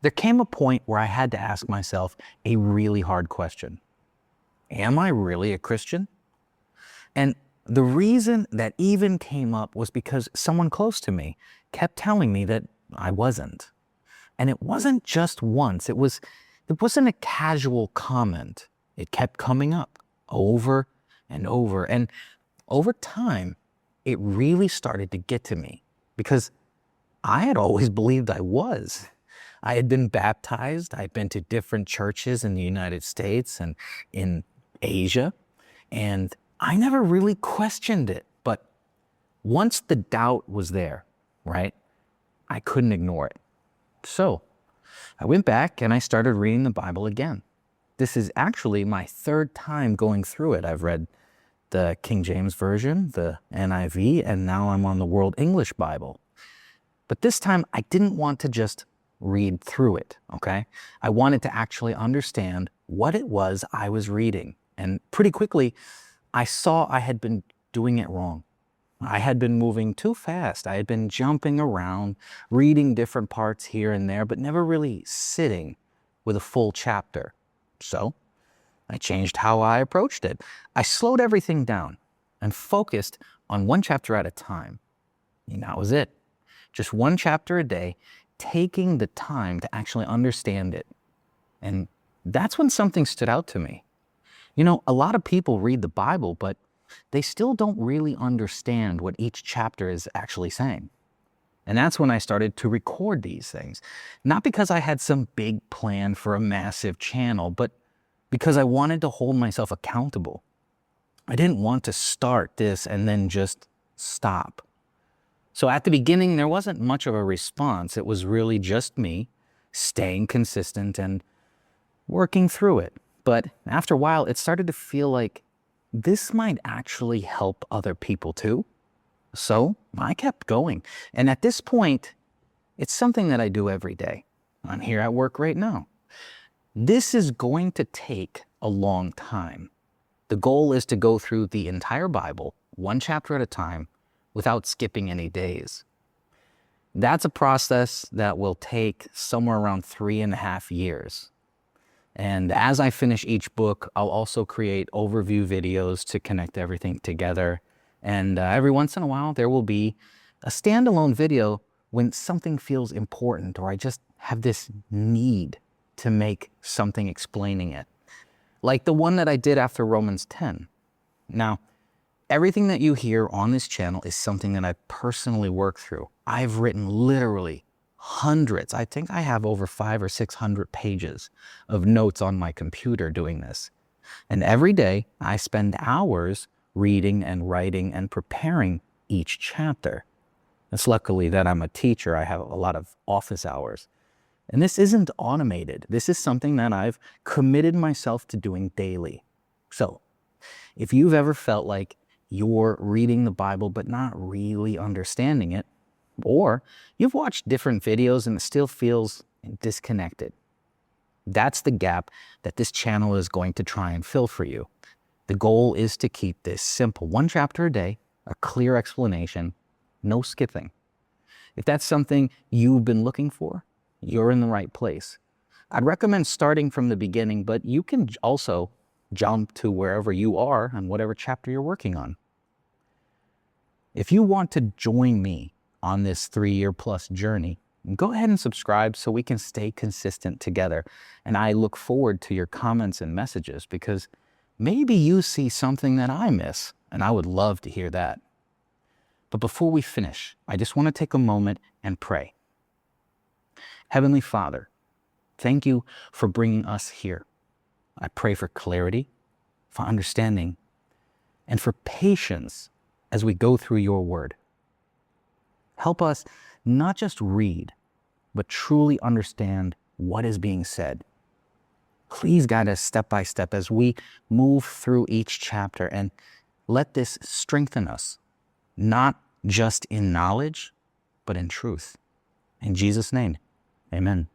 there came a point where I had to ask myself a really hard question. Am I really a Christian? And the reason that even came up was because someone close to me kept telling me that I wasn't. And it wasn't just once. It wasn't a casual comment. It kept coming up over and over. And over time, it really started to get to me because I had always believed I was. I had been baptized. I'd been to different churches in the United States and in Asia, and I never really questioned it. But once the doubt was there, right, I couldn't ignore it. So I went back and I started reading the Bible again. This is actually my third time going through it. I've read the King James Version, the NIV, and now I'm on the World English Bible. But this time I didn't want to just read through it, okay? I wanted to actually understand what it was I was reading. And pretty quickly, I saw I had been doing it wrong. I had been moving too fast. I had been jumping around, reading different parts here and there, but never really sitting with a full chapter. So I changed how I approached it. I slowed everything down and focused on one chapter at a time. And that was it. Just one chapter a day, taking the time to actually understand it. And that's when something stood out to me. You know, a lot of people read the Bible, but they still don't really understand what each chapter is actually saying. And that's when I started to record these things. Not because I had some big plan for a massive channel, but because I wanted to hold myself accountable. I didn't want to start this and then just stop. So at the beginning, there wasn't much of a response. It was really just me staying consistent and working through it. But after a while, it started to feel like this might actually help other people too. So I kept going. And at this point, it's something that I do every day. I'm here at work right now. This is going to take a long time. The goal is to go through the entire Bible, one chapter at a time, without skipping any days. That's a process that will take somewhere around 3.5 years. And as I finish each book, I'll also create overview videos to connect everything together. And every once in a while, there will be a standalone video when something feels important or I just have this need to make something explaining it. Like the one that I did after Romans 10. Now, everything that you hear on this channel is something that I personally worked through. I've written literally hundreds. I think I have over 500 or 600 pages of notes on my computer doing this. And every day I spend hours reading and writing and preparing each chapter. It's luckily that I'm a teacher. I have a lot of office hours. And this isn't automated. This is something that I've committed myself to doing daily. So if you've ever felt like you're reading the Bible but not really understanding it, or you've watched different videos and it still feels disconnected, that's the gap that this channel is going to try and fill for you. The goal is to keep this simple, one chapter a day, a clear explanation, no skipping. If that's something you've been looking for, you're in the right place. I'd recommend starting from the beginning, but you can also jump to wherever you are and whatever chapter you're working on. If you want to join me on this 3-year+ journey, go ahead and subscribe so we can stay consistent together. And I look forward to your comments and messages because maybe you see something that I miss, and I would love to hear that. But before we finish, I just want to take a moment and pray. Heavenly Father, thank you for bringing us here. I pray for clarity, for understanding, and for patience as we go through your word. Help us not just read, but truly understand what is being said. Please guide us step by step as we move through each chapter, and let this strengthen us, not just in knowledge, but in truth. In Jesus' name, amen.